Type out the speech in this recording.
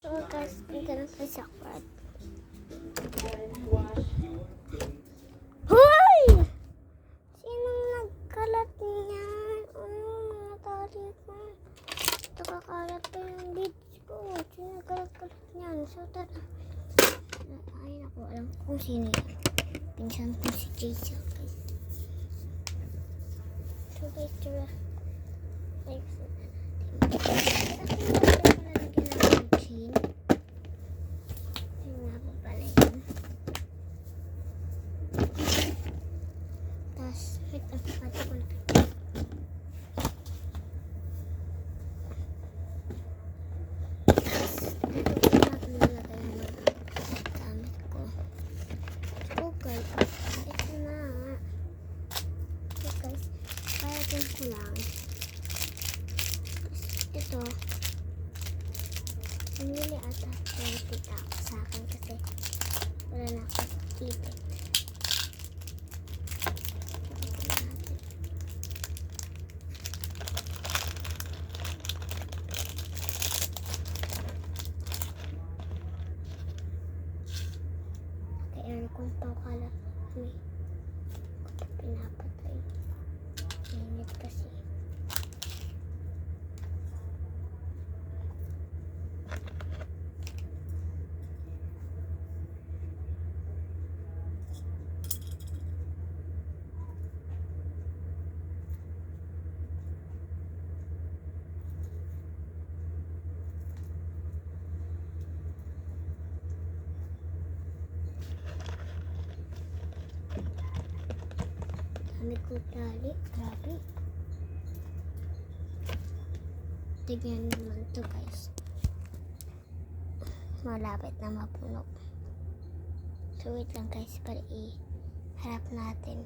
So guys, dito na tayo sa kwarto. Hoy! Sinong nagkalat niyan? Mga tali ko. Ito kakalat pa yung lids ko. Sino nagkalat-kalat niyan? So tara. Ay naku, alam ko kung sino yan. Pinsan ko si Jason guys. So guys, tara. Like, lang. Ito, nangyili ata yung tita ko sa akin kasi wala na ako ipit. Kaya aircon pa kalat. Pinapatay. Init kasi. Dami ko tali. Grabe. Tignan naman to guys. Malapit na mapuno. So wait lang guys para i-harap natin.